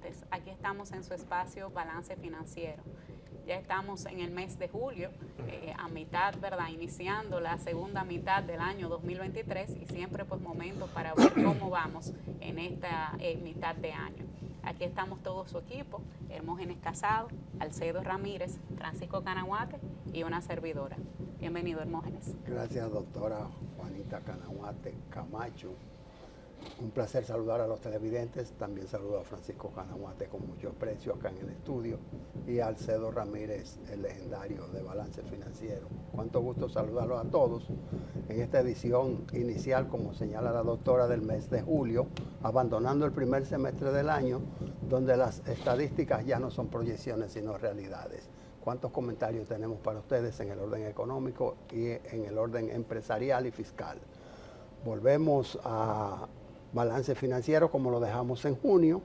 televidentes, aquí estamos en su espacio Balance Financiero. Ya estamos en el mes de julio, a mitad, ¿verdad? Iniciando la segunda mitad del año 2023 y siempre pues momentos para ver cómo vamos en esta mitad de año. Aquí estamos todo su equipo, Hermógenes Casado, Alcedo Ramírez, Francisco Canaguate y una servidora. Bienvenido, Hermógenes. Gracias, doctora Juanita Canaguate Camacho. Un placer saludar a los televidentes. También saludo a Francisco Canaguate con mucho aprecio acá en el estudio y a Alcedo Ramírez, el legendario de Balance Financiero. Cuánto gusto saludarlos a todos en esta edición inicial, como señala la doctora, del mes de julio, abandonando el primer semestre del año, donde las estadísticas ya no son proyecciones sino realidades. ¿Cuántos comentarios tenemos para ustedes en el orden económico y en el orden empresarial y fiscal? Volvemos a Balance Financiero como lo dejamos en junio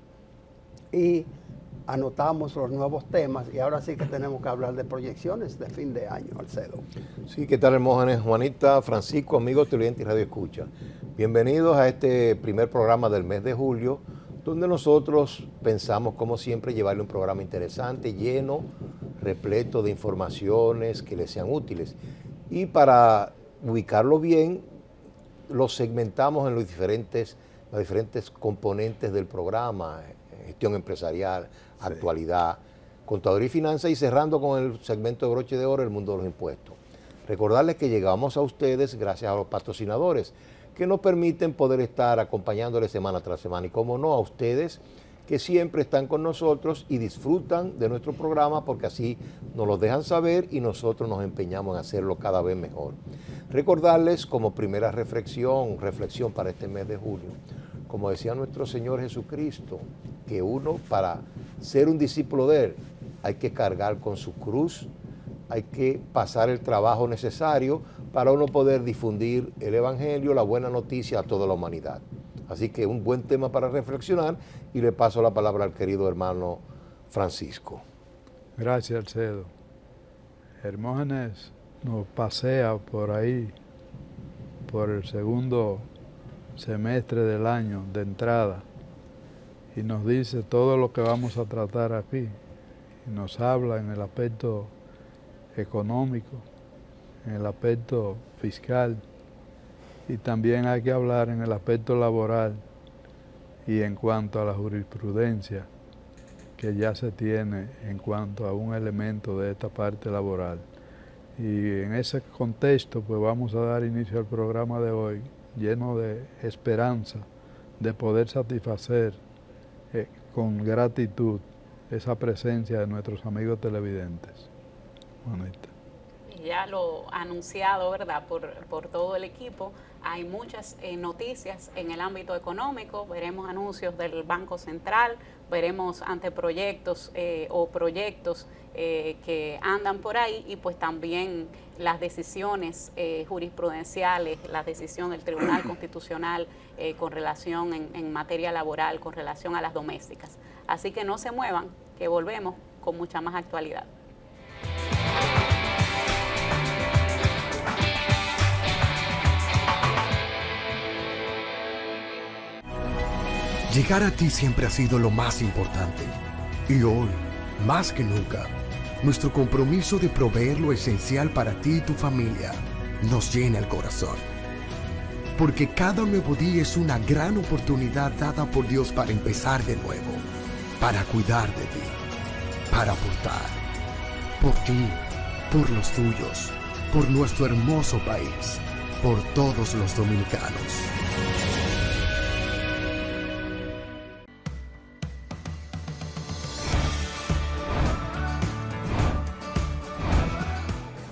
y anotamos los nuevos temas y ahora sí que tenemos que hablar de proyecciones de fin de año, Alcedo. Sí, ¿qué tal, Hermógenes? Juanita, Francisco, amigos televidentes y Radio Escucha. Bienvenidos a este primer programa del mes de julio, donde nosotros pensamos, como siempre, llevarle un programa interesante, lleno, repleto de informaciones que les sean útiles. Y para ubicarlo bien, lo segmentamos en las diferentes componentes del programa: gestión empresarial, sí, actualidad, contaduría y finanzas, y cerrando con el segmento de broche de oro, el mundo de los impuestos. Recordarles que llegamos a ustedes gracias a los patrocinadores que nos permiten poder estar acompañándoles semana tras semana, y como no, a ustedes que siempre están con nosotros y disfrutan de nuestro programa, porque así nos lo dejan saber y nosotros nos empeñamos en hacerlo cada vez mejor. Recordarles como primera reflexión para este mes de julio, como decía nuestro Señor Jesucristo, que uno, para ser un discípulo de Él, hay que cargar con su cruz, hay que pasar el trabajo necesario para uno poder difundir el Evangelio, la buena noticia a toda la humanidad. Así que un buen tema para reflexionar, y le paso la palabra al querido hermano Francisco. Gracias, Alcedo. Hermógenes nos pasea por ahí, por el segundo semestre del año de entrada, y nos dice todo lo que vamos a tratar aquí. Y nos habla en el aspecto económico, en el aspecto fiscal, y también hay que hablar en el aspecto laboral y en cuanto a la jurisprudencia que ya se tiene en cuanto a un elemento de esta parte laboral. Y en ese contexto pues vamos a dar inicio al programa de hoy, lleno de esperanza de poder satisfacer con gratitud esa presencia de nuestros amigos televidentes. Juanita. Ya lo anunciado, ¿verdad?, por todo el equipo. Hay muchas noticias en el ámbito económico. Veremos anuncios del Banco Central, veremos anteproyectos o proyectos que andan por ahí, y pues también las decisiones jurisprudenciales, la decisión del Tribunal Constitucional con relación en materia laboral, con relación a las domésticas. Así que no se muevan, que volvemos con mucha más actualidad. Llegar a ti siempre ha sido lo más importante, y hoy, más que nunca, nuestro compromiso de proveer lo esencial para ti y tu familia nos llena el corazón. Porque cada nuevo día es una gran oportunidad dada por Dios para empezar de nuevo, para cuidar de ti, para aportar, por ti, por los tuyos, por nuestro hermoso país, por todos los dominicanos.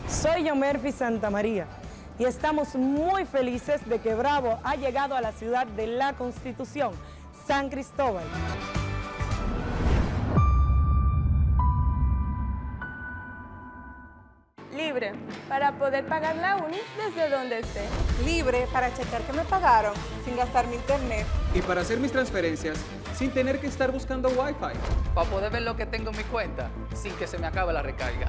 Soy Yomerfi Santamaría y estamos muy felices de que Bravo ha llegado a la ciudad de la Constitución, San Cristóbal. Libre para poder pagar la uni desde donde esté. Libre para checar que me pagaron sin gastar mi internet. Y para hacer mis transferencias sin tener que estar buscando Wi-Fi. Para poder ver lo que tengo en mi cuenta sin que se me acabe la recarga.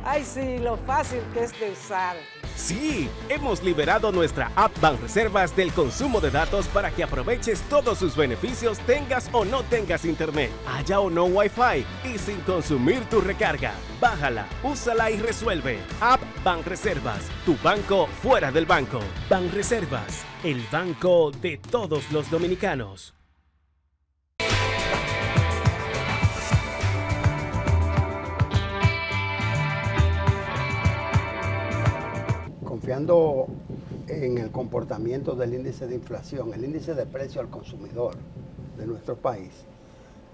Ay, sí, lo fácil que es de usar. Sí, hemos liberado nuestra app Banreservas del consumo de datos para que aproveches todos sus beneficios tengas o no tengas internet, haya o no Wi-Fi y sin consumir tu recarga. Bájala, úsala y resuelve. App Banreservas, tu banco fuera del banco. Banreservas, el banco de todos los dominicanos. Confiando en el comportamiento del índice de inflación, el índice de precio al consumidor de nuestro país,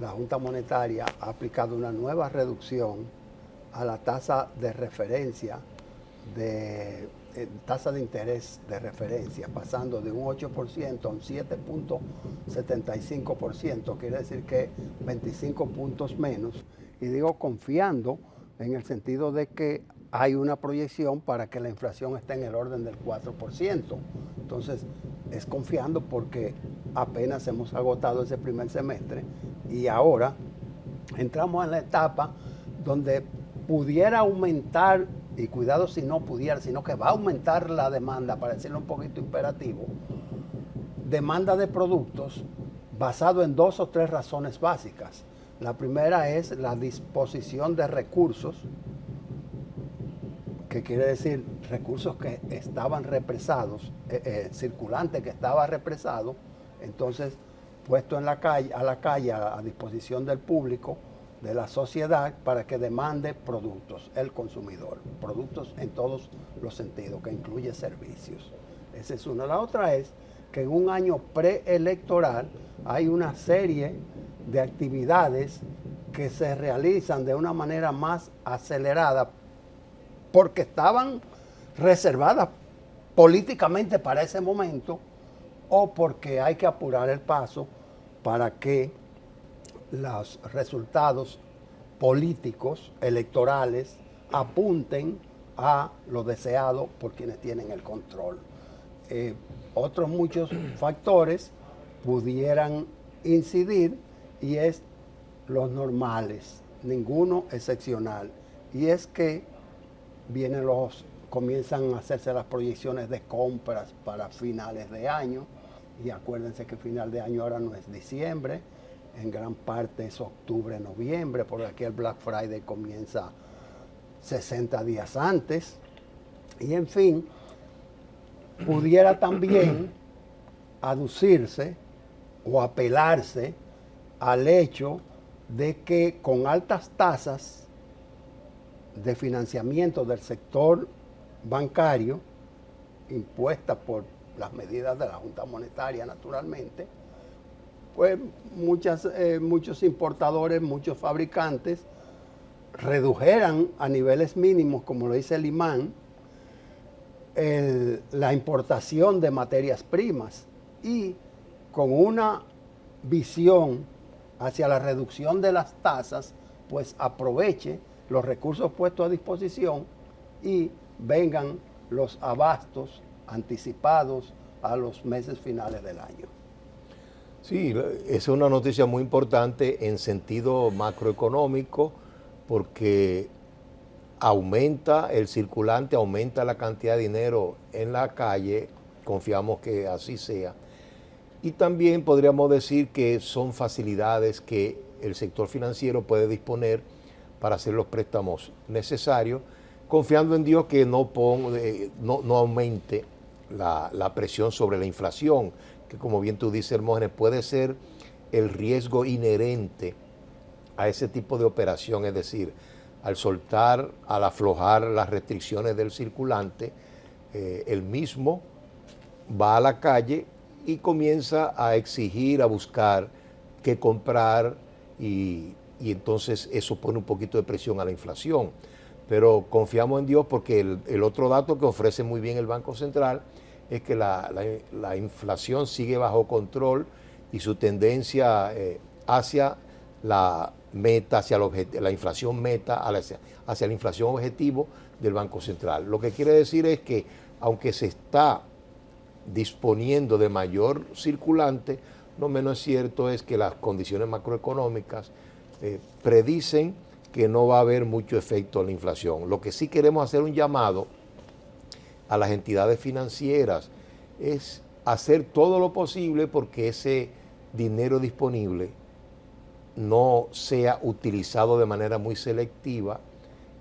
la Junta Monetaria ha aplicado una nueva reducción a la tasa de referencia, tasa de interés de referencia, pasando de un 8% a un 7.75%, quiere decir que 25 puntos menos. Y digo confiando en el sentido de que hay una proyección para que la inflación esté en el orden del 4%. Entonces, es confiando porque apenas hemos agotado ese primer semestre y ahora entramos en la etapa donde pudiera aumentar, y cuidado si no pudiera, sino que va a aumentar la demanda, para decirlo un poquito imperativo, demanda de productos basado en 2 o 3 razones básicas. La primera es la disposición de recursos, que quiere decir recursos que estaban represados, circulante que estaba represado, entonces puesto en la calle, a disposición del público, de la sociedad, para que demande productos, el consumidor, productos en todos los sentidos, que incluye servicios. Esa es una. La otra es que en un año preelectoral hay una serie de actividades que se realizan de una manera más acelerada porque estaban reservadas políticamente para ese momento o porque hay que apurar el paso para que los resultados políticos, electorales, apunten a lo deseado por quienes tienen el control. Otros muchos factores pudieran incidir y es los normales, ninguno excepcional. Y es que comienzan a hacerse las proyecciones de compras para finales de año, y acuérdense que final de año ahora no es diciembre, en gran parte es octubre, noviembre, porque aquí el Black Friday comienza 60 días antes, y en fin, pudiera también aducirse o apelarse al hecho de que con altas tasas de financiamiento del sector bancario, impuestas por las medidas de la Junta Monetaria naturalmente, pues muchos importadores, muchos fabricantes redujeran a niveles mínimos, como lo dice el imán, la importación de materias primas, y con una visión hacia la reducción de las tasas, pues aproveche los recursos puestos a disposición y vengan los abastos anticipados a los meses finales del año. Sí, es una noticia muy importante en sentido macroeconómico porque aumenta el circulante, aumenta la cantidad de dinero en la calle, confiamos que así sea. Y también podríamos decir que son facilidades que el sector financiero puede disponer para hacer los préstamos necesarios, confiando en Dios que no aumente la presión sobre la inflación, que como bien tú dices, Hermógenes, puede ser el riesgo inherente a ese tipo de operación, es decir, al aflojar las restricciones del circulante, el mismo va a la calle y comienza a exigir, a buscar qué comprar y entonces eso pone un poquito de presión a la inflación. Pero confiamos en Dios porque el otro dato que ofrece muy bien el Banco Central es que la inflación sigue bajo control y su tendencia hacia la meta, hacia la inflación meta, hacia la inflación objetivo del Banco Central. Lo que quiere decir es que aunque se está disponiendo de mayor circulante, lo menos cierto es que las condiciones macroeconómicas predicen que no va a haber mucho efecto en la inflación. Lo que sí queremos hacer un llamado a las entidades financieras es hacer todo lo posible porque ese dinero disponible no sea utilizado de manera muy selectiva,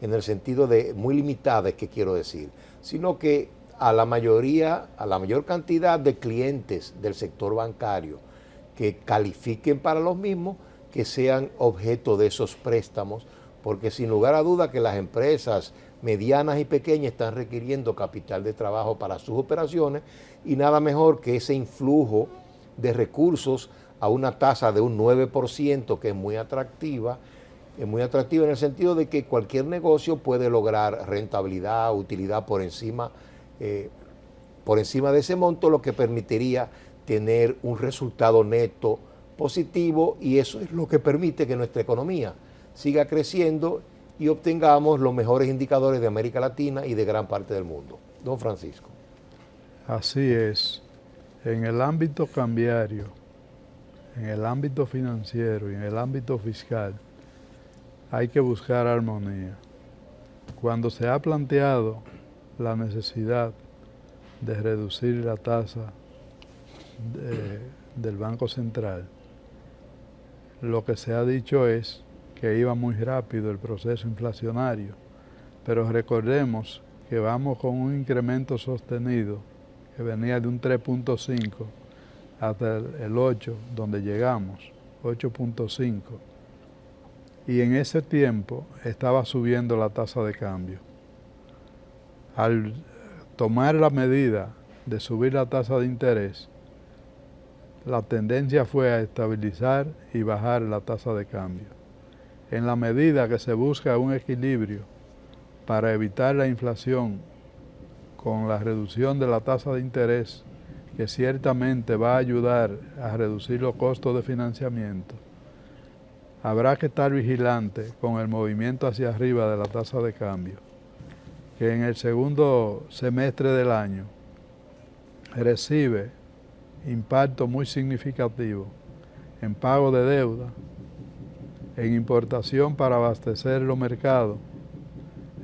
en el sentido de muy limitada, es que quiero decir, sino que a la mayor cantidad de clientes del sector bancario que califiquen para los mismos, que sean objeto de esos préstamos, porque sin lugar a duda que las empresas medianas y pequeñas están requiriendo capital de trabajo para sus operaciones y nada mejor que ese influjo de recursos a una tasa de un 9%, que es muy atractiva en el sentido de que cualquier negocio puede lograr rentabilidad, utilidad por encima de ese monto, lo que permitiría tener un resultado neto positivo, y eso es lo que permite que nuestra economía siga creciendo y obtengamos los mejores indicadores de América Latina y de gran parte del mundo. Don Francisco. Así es. En el ámbito cambiario, en el ámbito financiero y en el ámbito fiscal, hay que buscar armonía. Cuando se ha planteado la necesidad de reducir la tasa del Banco Central, lo que se ha dicho es que iba muy rápido el proceso inflacionario, pero recordemos que vamos con un incremento sostenido que venía de un 3.5 hasta el 8, donde llegamos, 8.5, y en ese tiempo estaba subiendo la tasa de cambio. Al tomar la medida de subir la tasa de interés, la tendencia fue a estabilizar y bajar la tasa de cambio. En la medida que se busca un equilibrio para evitar la inflación con la reducción de la tasa de interés, que ciertamente va a ayudar a reducir los costos de financiamiento, habrá que estar vigilante con el movimiento hacia arriba de la tasa de cambio, que en el segundo semestre del año recibe impacto muy significativo en pago de deuda, en importación para abastecer los mercados,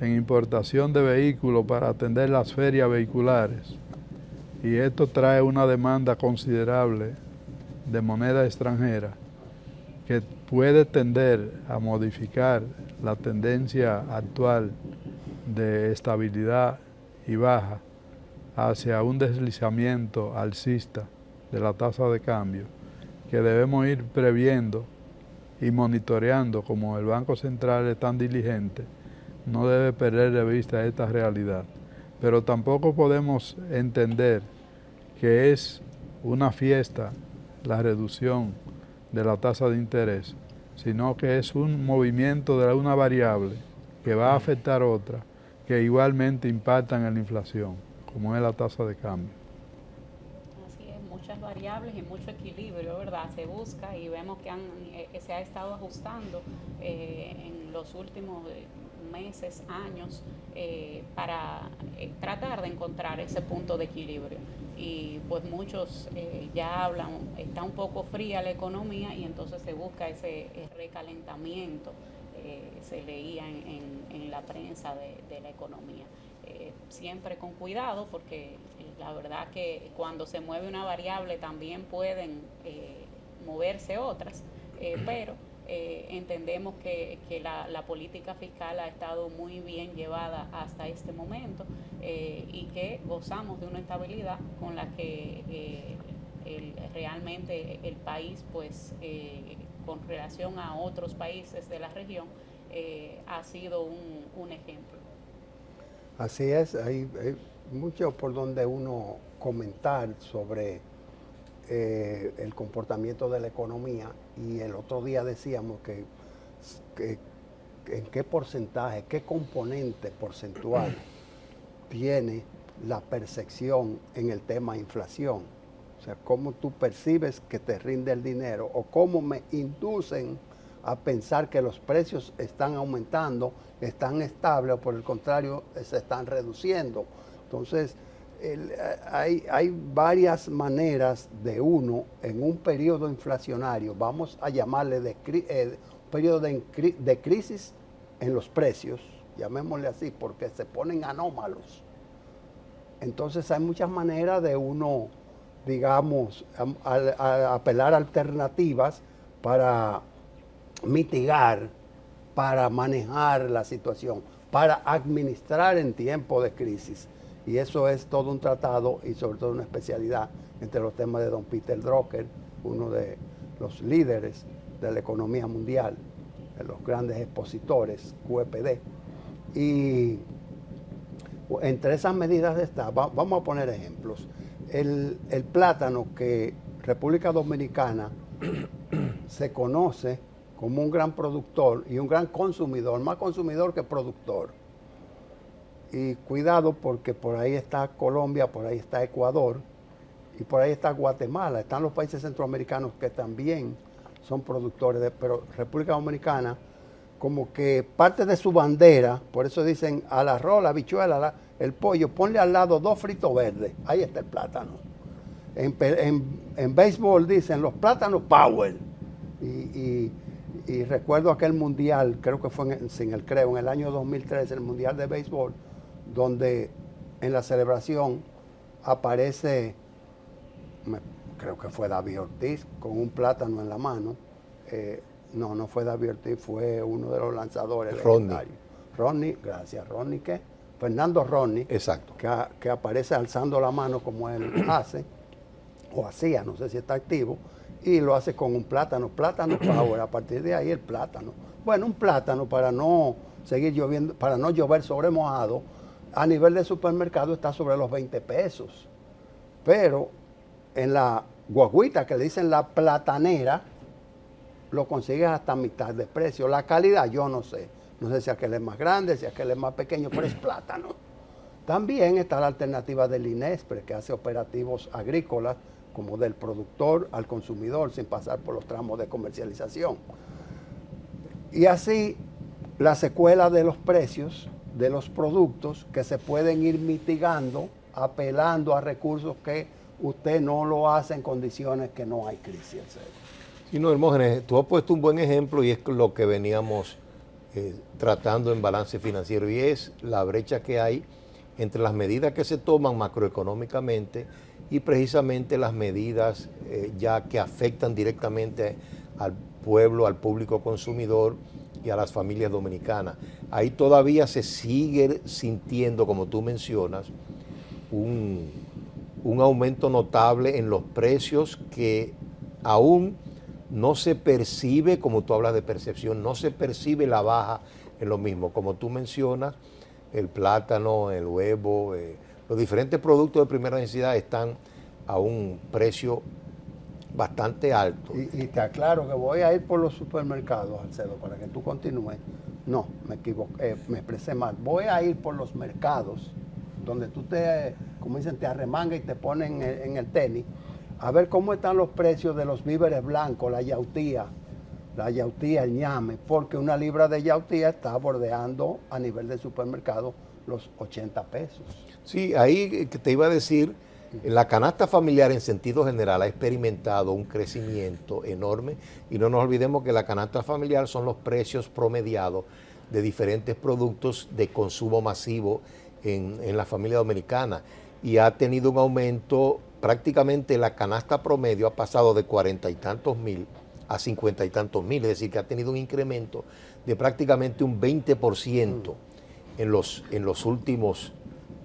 en importación de vehículos para atender las ferias vehiculares, y esto trae una demanda considerable de moneda extranjera que puede tender a modificar la tendencia actual de estabilidad y baja hacia un deslizamiento alcista de la tasa de cambio, que debemos ir previendo y monitoreando. Como el Banco Central es tan diligente, no debe perder de vista esta realidad. Pero tampoco podemos entender que es una fiesta la reducción de la tasa de interés, sino que es un movimiento de una variable que va a afectar otra, que igualmente impactan en la inflación, como es la tasa de cambio. Así es, muchas variables y mucho equilibrio, ¿verdad? Se busca y vemos que se ha estado ajustando en los últimos meses, años, para tratar de encontrar ese punto de equilibrio. Y pues muchos ya hablan, está un poco fría la economía y entonces se busca ese recalentamiento, se leía en la prensa de la economía. Siempre con cuidado, porque la verdad que cuando se mueve una variable también pueden moverse otras, pero entendemos que la política fiscal ha estado muy bien llevada hasta este momento, y que gozamos de una estabilidad con la que realmente el país, pues con relación a otros países de la región, ha sido un ejemplo. Así es, hay mucho por donde uno comentar sobre el comportamiento de la economía, y el otro día decíamos que en qué porcentaje, qué componente porcentual tiene la percepción en el tema inflación. O sea, cómo tú percibes que te rinde el dinero, o cómo me inducen a pensar que los precios están aumentando, están estables, o por el contrario se están reduciendo. Entonces, hay varias maneras de uno, en un periodo inflacionario, vamos a llamarle periodo de crisis en los precios, llamémosle así, porque se ponen anómalos. Entonces hay muchas maneras de uno, digamos, a apelar a alternativas para mitigar, para manejar la situación, para administrar en tiempo de crisis. Y eso es todo un tratado y sobre todo una especialidad entre los temas de don Peter Drucker, uno de los líderes de la economía mundial, de los grandes expositores, QEPD. Y entre esas medidas está, vamos a poner ejemplos. El plátano, que República Dominicana se conoce como un gran productor y un gran consumidor, más consumidor que productor. Y cuidado, porque por ahí está Colombia, por ahí está Ecuador y por ahí está Guatemala. Están los países centroamericanos que también son productores, pero República Dominicana, como que parte de su bandera, por eso dicen al arroz, la habichuela, el pollo, ponle al lado 2 fritos verdes, ahí está el plátano. En béisbol dicen los plátanos power. Y recuerdo aquel mundial, creo que fue en el año 2013, el mundial de béisbol, donde en la celebración aparece, creo que fue David Ortiz con un plátano en la mano. No fue David Ortiz, fue uno de los lanzadores legendarios. Rodney, gracias. Rodney, ¿qué? Fernando Rodney. Exacto. Que aparece alzando la mano como él hace, o hacía, no sé si está activo, y lo hace con un plátano power, a partir de ahí el plátano. Bueno, un plátano, para no seguir lloviendo, para no llover sobre mojado, a nivel de supermercado está sobre los 20 pesos. Pero en la guaguita, que le dicen la platanera, lo consigues hasta mitad de precio. La calidad, yo no sé. No sé si aquel es más grande, si aquel es más pequeño, pero es plátano. También está la alternativa del INESPRE, que hace operativos agrícolas, como del productor al consumidor, sin pasar por los tramos de comercialización. Y así, la secuela de los precios de los productos que se pueden ir mitigando, apelando a recursos que usted no lo hace en condiciones que no hay crisis. Sí, no, Hermógenes, tú has puesto un buen ejemplo y es lo que veníamos tratando en balance financiero, y es la brecha que hay entre las medidas que se toman macroeconómicamente y precisamente las medidas ya que afectan directamente al pueblo, al público consumidor y a las familias dominicanas. Ahí todavía se sigue sintiendo, como tú mencionas, un aumento notable en los precios que aún no se percibe, como tú hablas de percepción, no se percibe la baja en lo mismo. Como tú mencionas, el plátano, el huevo, los diferentes productos de primera necesidad están a un precio bastante alto. Y te aclaro que voy a ir por los supermercados, Alcedo, para que tú continúes. No, me equivoqué, me expresé mal. Voy a ir por los mercados, donde tú como dicen, te arremangas y te ponen en el tenis, a ver cómo están los precios de los víveres blancos, la yautía, el ñame, porque una libra de yautía está bordeando a nivel de supermercado los 80 pesos. Sí, ahí te iba a decir, la canasta familiar en sentido general ha experimentado un crecimiento enorme, y no nos olvidemos que la canasta familiar son los precios promediados de diferentes productos de consumo masivo en la familia dominicana, y ha tenido un aumento. Prácticamente la canasta promedio ha pasado de 40 y tantos mil a 50 y tantos mil, es decir, que ha tenido un incremento de prácticamente un 20%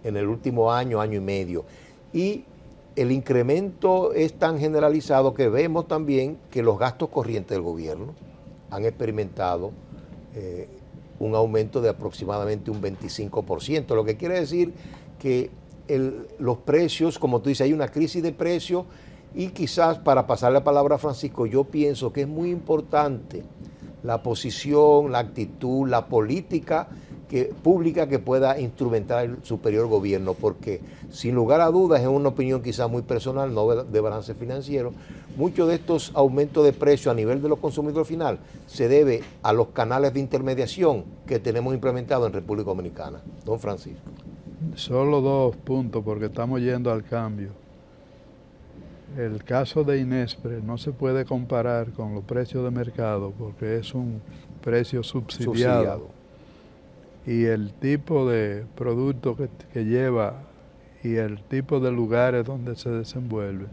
en el último año y medio. Y el incremento es tan generalizado que vemos también que los gastos corrientes del gobierno han experimentado un aumento de aproximadamente un 25%, lo que quiere decir que los precios, como tú dices, hay una crisis de precios, y quizás, para pasar la palabra a Francisco, yo pienso que es muy importante la posición, la actitud, la política pública que pueda instrumentar el superior gobierno, porque sin lugar a dudas, es una opinión quizás muy personal, no de balance financiero, muchos de estos aumentos de precios a nivel de los consumidores final se debe a los canales de intermediación que tenemos implementados en República Dominicana. Don Francisco. Solo 2 puntos, porque estamos yendo al cambio. El caso de INESPRE no se puede comparar con los precios de mercado, porque es un precio subsidiado. y el tipo de producto que lleva y el tipo de lugares donde se desenvuelve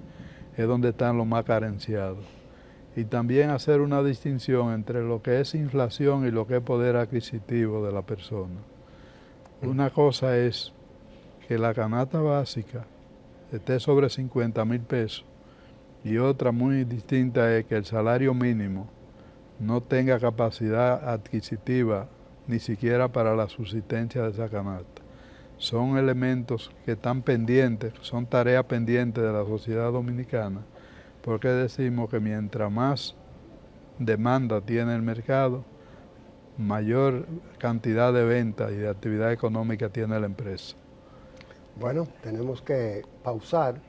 es donde están los más carenciados. Y también hacer una distinción entre lo que es inflación y lo que es poder adquisitivo de la persona. Una cosa es que la canasta básica esté sobre 50,000 pesos y otra muy distinta es que el salario mínimo no tenga capacidad adquisitiva ni siquiera para la subsistencia de esa canasta. Son elementos que están pendientes, son tareas pendientes de la sociedad dominicana, porque decimos que mientras más demanda tiene el mercado, mayor cantidad de ventas y de actividad económica tiene la empresa. Bueno, tenemos que pausar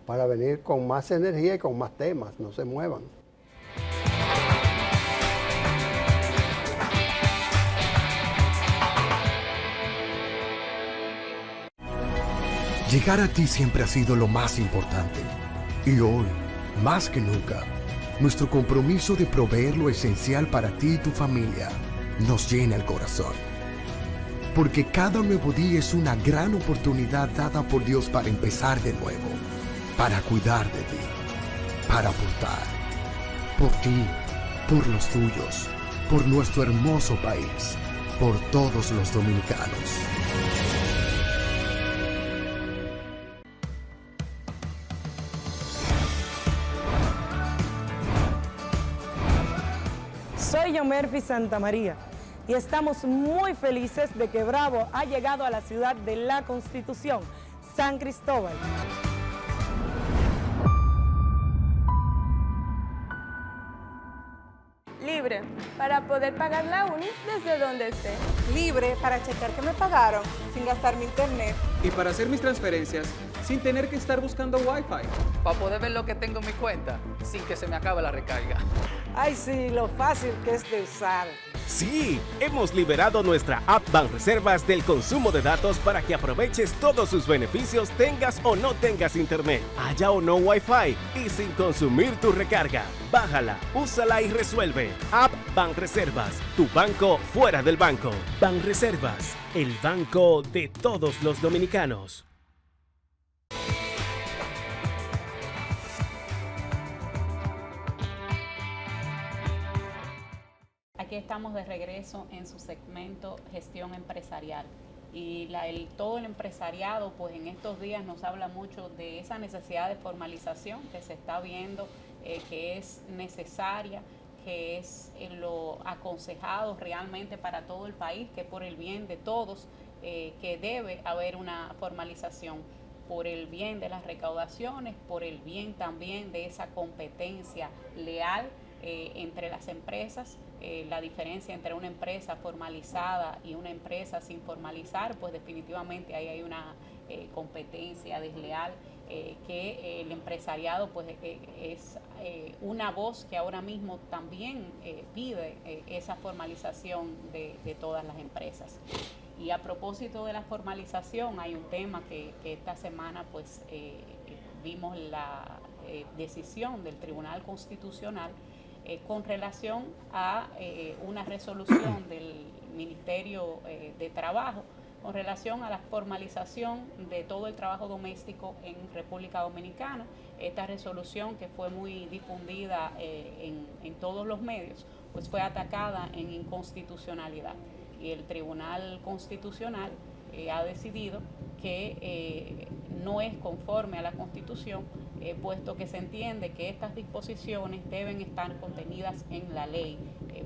para venir con más energía y con más temas. No se muevan. Llegar a ti siempre ha sido lo más importante. Y hoy, más que nunca, nuestro compromiso de proveer lo esencial para ti y tu familia nos llena el corazón. Porque cada nuevo día es una gran oportunidad dada por Dios para empezar de nuevo, para cuidar de ti, para aportar, por ti, por los tuyos, por nuestro hermoso país, por todos los dominicanos. Soy Yomerfi Santamaría y estamos muy felices de que Bravo ha llegado a la ciudad de la Constitución, San Cristóbal. Libre, para poder pagar la uni desde donde esté. Libre para checar que me pagaron sin gastar mi internet. Y para hacer mis transferencias sin tener que estar buscando Wi-Fi. Para poder ver lo que tengo en mi cuenta sin que se me acabe la recarga. Ay, sí, lo fácil que es de usar. Sí, hemos liberado nuestra app Banreservas del consumo de datos para que aproveches todos sus beneficios tengas o no tengas internet, haya o no Wi-Fi y sin consumir tu recarga. Bájala, úsala y resuelve. App Banreservas, tu banco fuera del banco. Banreservas, el banco de todos los dominicanos. Aquí estamos de regreso en su segmento Gestión Empresarial. Y todo el empresariado, pues en estos días nos habla mucho de esa necesidad de formalización que se está viendo, que es necesaria, que es lo aconsejado realmente para todo el país, que por el bien de todos, que debe haber una formalización por el bien de las recaudaciones, por el bien también de esa competencia leal entre las empresas. La diferencia entre una empresa formalizada y una empresa sin formalizar, pues definitivamente ahí hay una competencia desleal que el empresariado pues es una voz que ahora mismo también pide esa formalización de todas las empresas. Y a propósito de la formalización, hay un tema que esta semana pues vimos la decisión del Tribunal Constitucional con relación a una resolución del Ministerio de Trabajo con relación a la formalización de todo el trabajo doméstico en República Dominicana. Esta resolución, que fue muy difundida en todos los medios, pues fue atacada en inconstitucionalidad. Y el Tribunal Constitucional ha decidido que no es conforme a la Constitución, puesto que se entiende que estas disposiciones deben estar contenidas en la ley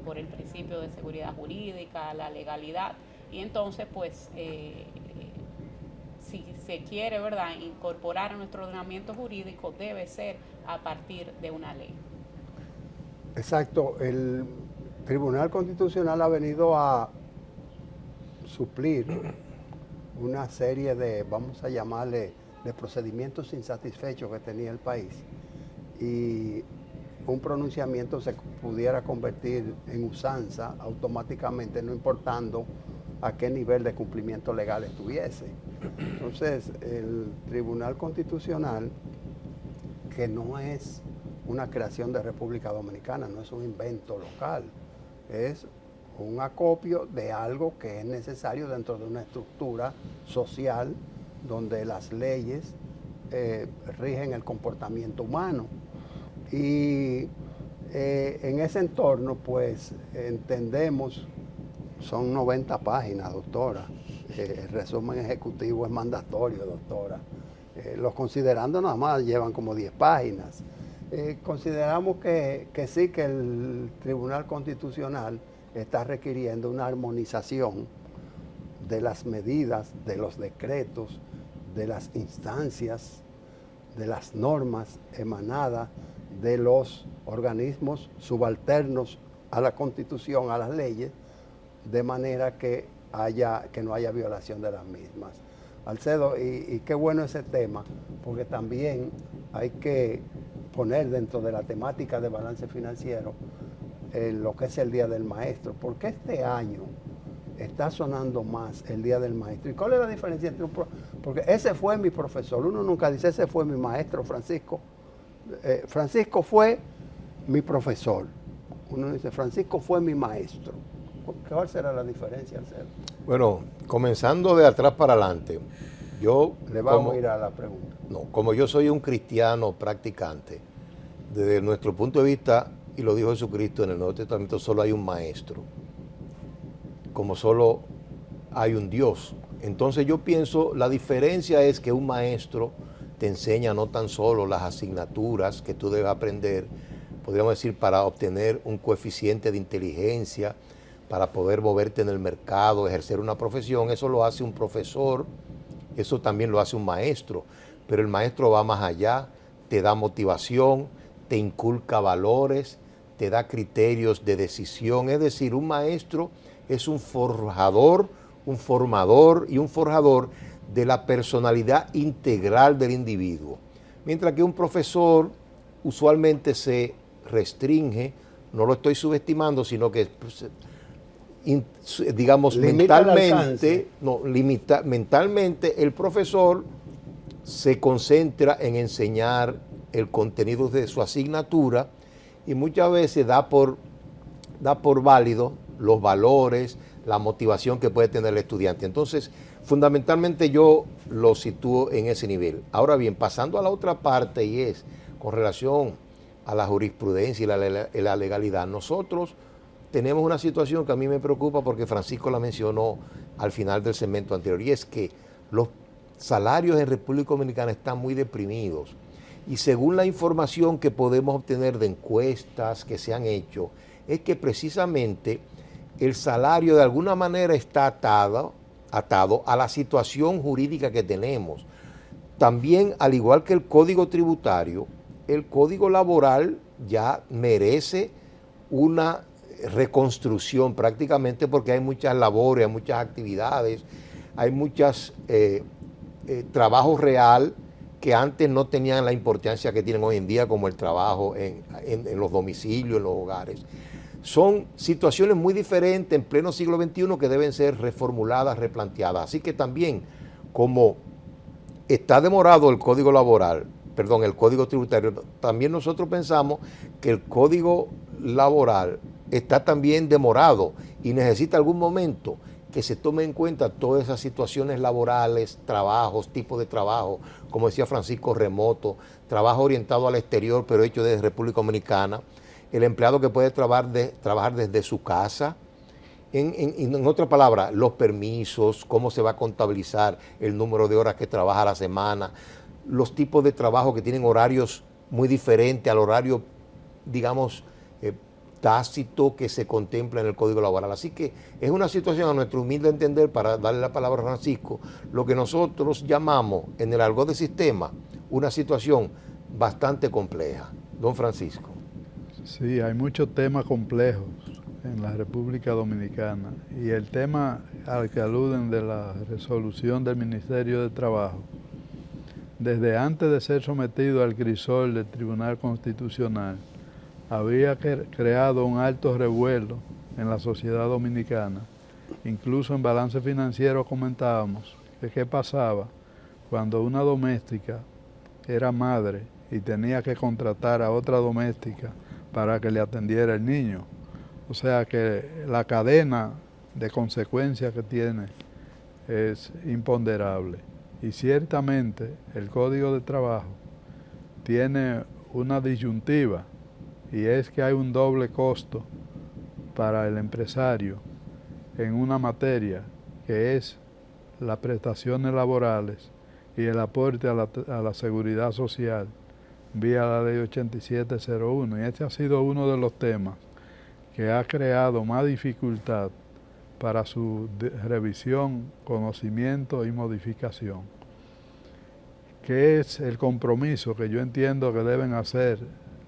por el principio de seguridad jurídica, la legalidad, y entonces pues si se quiere, ¿verdad?, incorporar a nuestro ordenamiento jurídico, debe ser a partir de una ley. Exacto, el Tribunal Constitucional ha venido a suplir una serie de, vamos a llamarle, de procedimientos insatisfechos que tenía el país, y un pronunciamiento se pudiera convertir en usanza automáticamente, no importando a qué nivel de cumplimiento legal estuviese. Entonces, el Tribunal Constitucional, que no es una creación de República Dominicana, no es un invento local, es un acopio de algo que es necesario dentro de una estructura social donde las leyes rigen el comportamiento humano. Y en ese entorno, pues, entendemos, son 90 páginas, doctora. El resumen ejecutivo es mandatorio, doctora. Los considerando nada más llevan como 10 páginas. Consideramos que sí, que el Tribunal Constitucional está requiriendo una armonización de las medidas, de los decretos, de las instancias, de las normas emanadas de los organismos subalternos a la Constitución, a las leyes, de manera que no haya violación de las mismas. Alcedo, y qué bueno ese tema, porque también hay que poner dentro de la temática de balance financiero lo que es el Día del Maestro. ¿Por qué este año está sonando más el Día del Maestro? ¿Y cuál es la diferencia entre porque ese fue mi profesor? Uno nunca dice, ese fue mi maestro, Francisco. Francisco fue mi profesor. Uno dice, Francisco fue mi maestro. ¿Cuál será la diferencia, Alcedo? Bueno, comenzando de atrás para adelante, yo... Le vamos a ir a la pregunta. No, como yo soy un cristiano practicante, desde nuestro punto de vista, y lo dijo Jesucristo en el Nuevo Testamento, solo hay un maestro, como solo hay un Dios. Entonces yo pienso, la diferencia es que un maestro te enseña no tan solo las asignaturas que tú debes aprender, podríamos decir, para obtener un coeficiente de inteligencia, para poder moverte en el mercado, ejercer una profesión. Eso lo hace un profesor, eso también lo hace un maestro, pero el maestro va más allá, te da motivación, te inculca valores, te da criterios de decisión. Es decir, un maestro es un forjador, un formador y un forjador de la personalidad integral del individuo. Mientras que un profesor usualmente se restringe, no lo estoy subestimando, sino que digamos mentalmente, mentalmente el profesor se concentra en enseñar el contenido de su asignatura y muchas veces da por válido los valores, la motivación que puede tener el estudiante. Entonces, fundamentalmente yo lo sitúo en ese nivel. Ahora bien, pasando a la otra parte, y es con relación a la jurisprudencia y la legalidad, nosotros tenemos una situación que a mí me preocupa porque Francisco la mencionó al final del segmento anterior, y es que los salarios en República Dominicana están muy deprimidos. Y según la información que podemos obtener de encuestas que se han hecho, es que precisamente el salario de alguna manera está atado a la situación jurídica que tenemos. También, al igual que el Código Tributario, el Código Laboral ya merece una reconstrucción prácticamente, porque hay muchas labores, hay muchas actividades, hay muchos trabajos real que antes no tenían la importancia que tienen hoy en día, como el trabajo en los domicilios, en los hogares. Son situaciones muy diferentes en pleno siglo XXI que deben ser reformuladas, replanteadas. Así que también, como está demorado el Código Laboral, el Código Tributario, también nosotros pensamos que el Código Laboral está también demorado y necesita algún momento que se tome en cuenta todas esas situaciones laborales, trabajos, tipos de trabajo, como decía Francisco, remoto, trabajo orientado al exterior, pero hecho desde República Dominicana, el empleado que puede trabajar desde su casa. En otra palabra, los permisos, cómo se va a contabilizar el número de horas que trabaja a la semana, los tipos de trabajo que tienen horarios muy diferentes al horario, digamos, tácito que se contempla en el Código Laboral. Así que es una situación, a nuestro humilde entender, para darle la palabra a Francisco, lo que nosotros llamamos en el argot de sistema una situación bastante compleja. Don Francisco. Sí, hay muchos temas complejos en la República Dominicana, y el tema al que aluden de la resolución del Ministerio de Trabajo, desde antes de ser sometido al crisol del Tribunal Constitucional, había creado un alto revuelo en la sociedad dominicana. Incluso en balance financiero comentábamos que qué pasaba cuando una doméstica era madre y tenía que contratar a otra doméstica para que le atendiera el niño, O sea que la cadena de consecuencias que tiene es imponderable. Y ciertamente el Código de Trabajo tiene una disyuntiva, y es que hay un doble costo para el empresario en una materia que es las prestaciones laborales y el aporte a la seguridad social vía la ley 8701. Y este ha sido uno de los temas que ha creado más dificultad para su revisión, conocimiento y modificación. ¿Qué es el compromiso que yo entiendo que deben hacer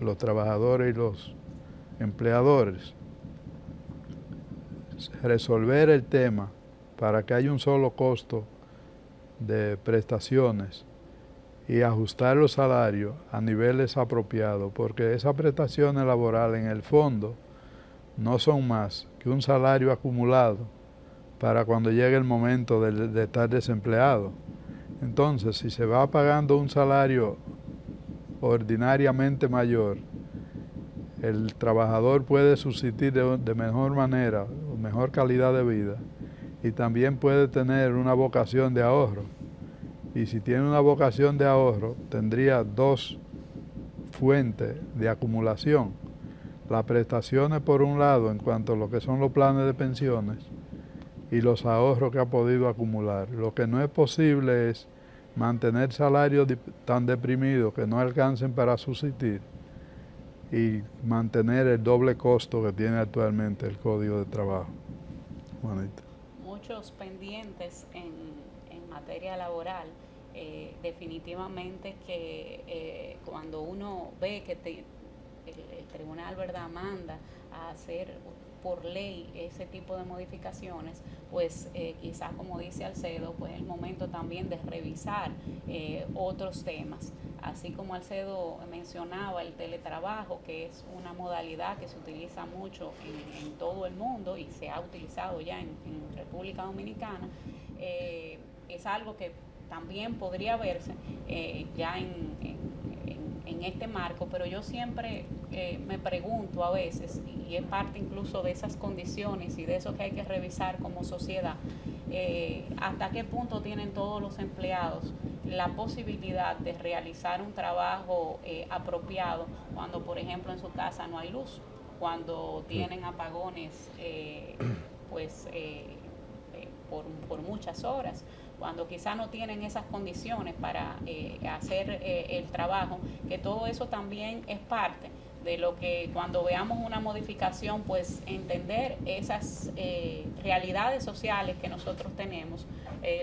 los trabajadores y los empleadores? Resolver el tema para que haya un solo costo de prestaciones y ajustar los salarios a niveles apropiados, porque esas prestaciones laborales en el fondo no son más que un salario acumulado para cuando llegue el momento de estar desempleado. Entonces, si se va pagando un salario ordinariamente mayor, el trabajador puede subsistir de mejor manera, o mejor calidad de vida, y también puede tener una vocación de ahorro. Y si tiene una vocación de ahorro, tendría dos fuentes de acumulación. Las prestaciones por un lado en cuanto a lo que son los planes de pensiones y los ahorros que ha podido acumular. Lo que no es posible es mantener salarios tan deprimidos que no alcancen para subsistir y mantener el doble costo que tiene actualmente el Código de Trabajo. Juanita. Muchos pendientes en materia laboral. Definitivamente que cuando uno ve que el tribunal, ¿verdad?, manda a hacer por ley ese tipo de modificaciones, pues quizás, como dice Alcedo, pues es el momento también de revisar otros temas. Así como Alcedo mencionaba el teletrabajo, que es una modalidad que se utiliza mucho en todo el mundo y se ha utilizado ya en República Dominicana, es algo que también podría verse ya en este marco, pero yo siempre me pregunto a veces, y es parte incluso de esas condiciones y de eso que hay que revisar como sociedad, hasta qué punto tienen todos los empleados la posibilidad de realizar un trabajo apropiado cuando, por ejemplo, en su casa no hay luz, cuando tienen apagones por muchas horas, cuando quizá no tienen esas condiciones para hacer el trabajo, que todo eso también es parte de lo que cuando veamos una modificación, pues entender esas realidades sociales que nosotros tenemos,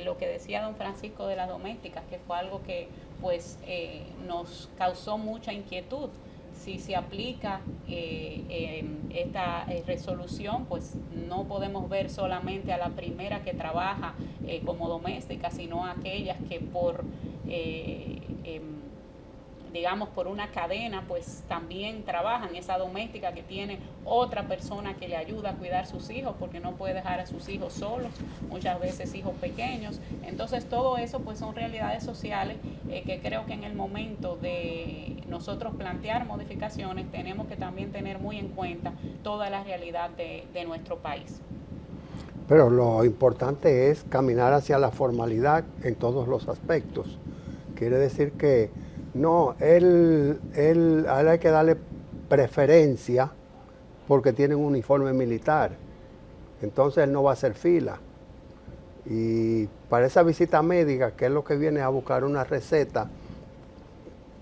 lo que decía don Francisco de las domésticas, que fue algo que pues nos causó mucha inquietud. Si se aplica esta resolución, pues no podemos ver solamente a la primera que trabaja como doméstica, sino a aquellas que digamos, por una cadena, pues también trabajan. Esa doméstica que tiene otra persona que le ayuda a cuidar a sus hijos, porque no puede dejar a sus hijos solos, muchas veces hijos pequeños. Entonces todo eso pues son realidades sociales que creo que en el momento de nosotros plantear modificaciones tenemos que también tener muy en cuenta toda la realidad de nuestro país. Pero lo importante es caminar hacia la formalidad en todos los aspectos. Quiere decir que no, a él hay que darle preferencia porque tiene un uniforme militar. Entonces él no va a hacer fila. Y para esa visita médica, que es lo que viene a buscar una receta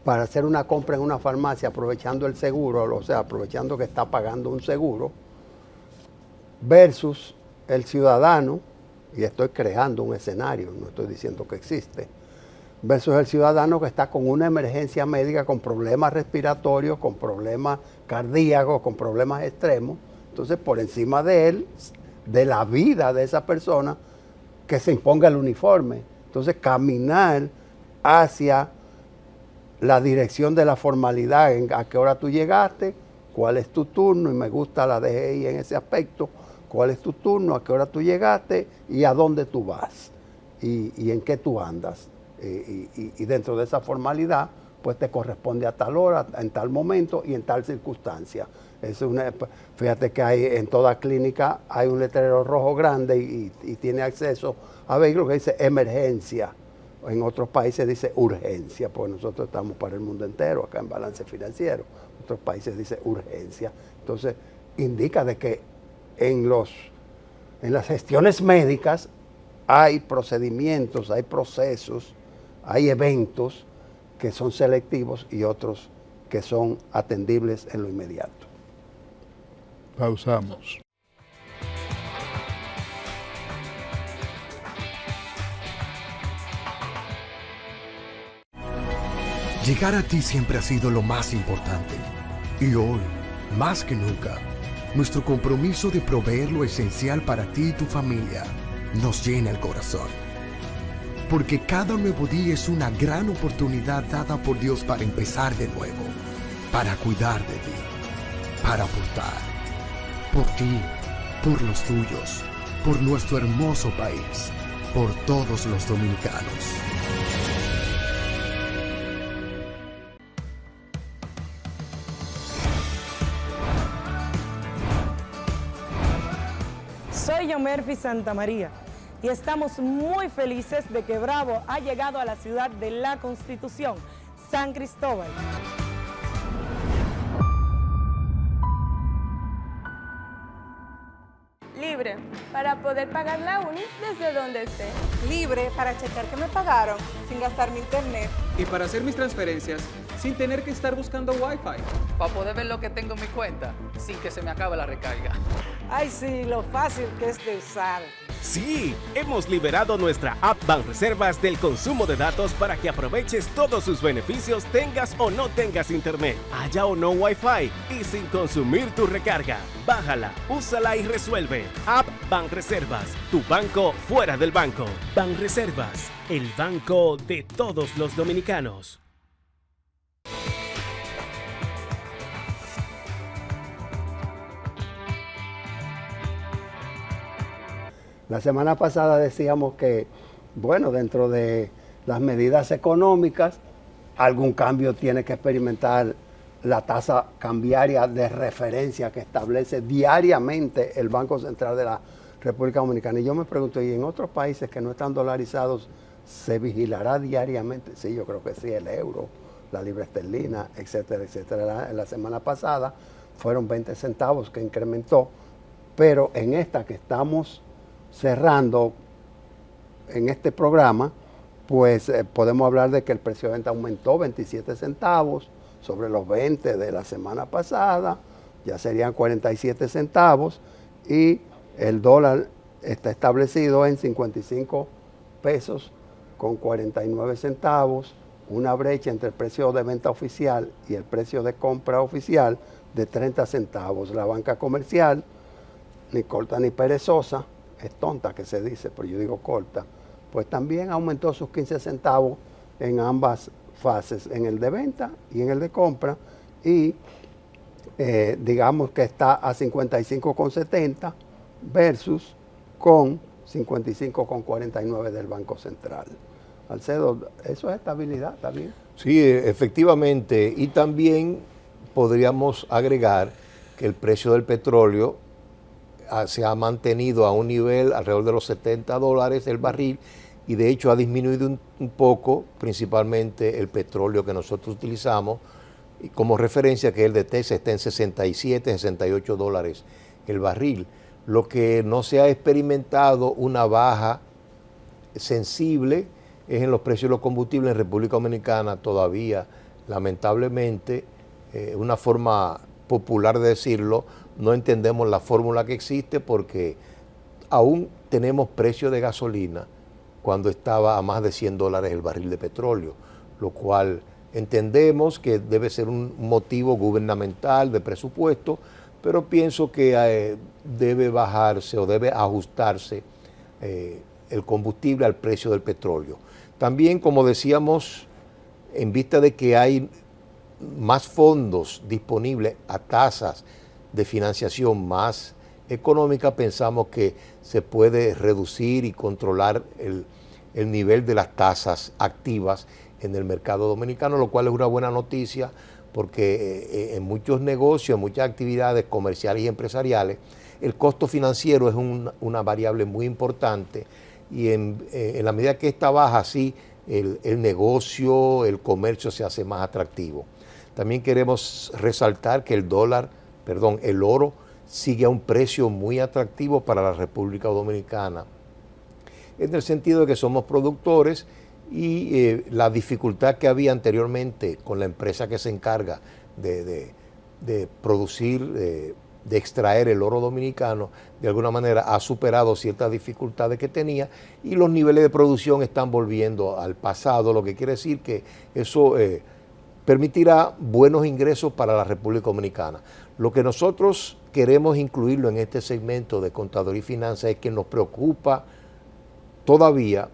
para hacer una compra en una farmacia aprovechando el seguro, o sea, aprovechando que está pagando un seguro, versus el ciudadano, y estoy creando un escenario, no estoy diciendo que existe, versus el ciudadano que está con una emergencia médica, con problemas respiratorios, con problemas cardíacos, con problemas extremos. Entonces, por encima de él, de la vida de esa persona, que se imponga el uniforme. Entonces, caminar hacia la dirección de la formalidad, a qué hora tú llegaste, cuál es tu turno, y me gusta la DGI en ese aspecto, cuál es tu turno, a qué hora tú llegaste y a dónde tú vas y en qué tú andas. Y dentro de esa formalidad, pues te corresponde a tal hora, en tal momento y en tal circunstancia. Fíjate que hay en toda clínica hay un letrero rojo grande y tiene acceso a vehículos que dice emergencia. En otros países dice urgencia, porque nosotros estamos para el mundo entero, acá en Balance Financiero. En otros países dice urgencia. Entonces, indica de que en las gestiones médicas hay procedimientos, hay procesos, hay eventos que son selectivos y otros que son atendibles en lo inmediato. Pausamos. Llegar a ti siempre ha sido lo más importante. Y hoy, más que nunca, nuestro compromiso de proveer lo esencial para ti y tu familia nos llena el corazón. Porque cada nuevo día es una gran oportunidad dada por Dios para empezar de nuevo, para cuidar de ti, para aportar, por ti, por los tuyos, por nuestro hermoso país, por todos los dominicanos. Soy Yomerfi Santamaría y estamos muy felices de que Bravo ha llegado a la ciudad de la Constitución, San Cristóbal. Libre, para poder pagar la uni desde donde esté. Libre para checar que me pagaron sin gastar mi internet. Y para hacer mis transferencias sin tener que estar buscando Wi-Fi. Para poder ver lo que tengo en mi cuenta sin que se me acabe la recarga. Ay, sí, lo fácil que es de usar. Sí, hemos liberado nuestra app Banreservas del consumo de datos para que aproveches todos sus beneficios tengas o no tengas internet, haya o no Wi-Fi y sin consumir tu recarga. Bájala, úsala y resuelve. App Banreservas, tu banco fuera del banco. Banreservas, el banco de todos los dominicanos. La semana pasada decíamos que, bueno, dentro de las medidas económicas, algún cambio tiene que experimentar la tasa cambiaria de referencia que establece diariamente el Banco Central de la República Dominicana. Y yo me pregunto, ¿y en otros países que no están dolarizados se vigilará diariamente? Sí, yo creo que sí, el euro, la libra esterlina, etcétera, etcétera. La semana pasada fueron 20 centavos que incrementó, pero en esta que estamos cerrando en este programa, pues podemos hablar de que el precio de venta aumentó 27 centavos sobre los 20 de la semana pasada, ya serían 47 centavos y el dólar está establecido en 55 pesos con 49 centavos, una brecha entre el precio de venta oficial y el precio de compra oficial de 30 centavos. La banca comercial, ni corta ni perezosa, es tonta que se dice, pero yo digo corta, pues también aumentó sus 15 centavos en ambas fases, en el de venta y en el de compra, y digamos que está a 55,70 versus con 55,49 del Banco Central. Alcedo, eso es estabilidad, ¿está bien? Sí, efectivamente, y también podríamos agregar que el precio del petróleo se ha mantenido a un nivel alrededor de los $70 el barril y de hecho ha disminuido un poco, principalmente el petróleo que nosotros utilizamos y como referencia, que el de Texas está en 67, 68 dólares el barril. Lo que no se ha experimentado una baja sensible es en los precios de los combustibles en República Dominicana todavía, lamentablemente, una forma popular de decirlo, no entendemos la fórmula que existe porque aún tenemos precio de gasolina cuando estaba a más de $100 el barril de petróleo, lo cual entendemos que debe ser un motivo gubernamental de presupuesto, pero pienso que debe bajarse o debe ajustarse el combustible al precio del petróleo. También, como decíamos, en vista de que hay más fondos disponibles a tasas de financiación más económica, pensamos que se puede reducir y controlar el nivel de las tasas activas en el mercado dominicano, lo cual es una buena noticia porque en muchos negocios, en muchas actividades comerciales y empresariales, el costo financiero es una variable muy importante y en la medida que esta baja, sí, el negocio, el comercio se hace más atractivo. También queremos resaltar que el oro sigue a un precio muy atractivo para la República Dominicana, en el sentido de que somos productores y la dificultad que había anteriormente con la empresa que se encarga de producir, de extraer el oro dominicano, de alguna manera ha superado ciertas dificultades que tenía y los niveles de producción están volviendo al pasado, lo que quiere decir que eso permitirá buenos ingresos para la República Dominicana. Lo que nosotros queremos incluirlo en este segmento de Contaduría y Finanzas es que nos preocupa todavía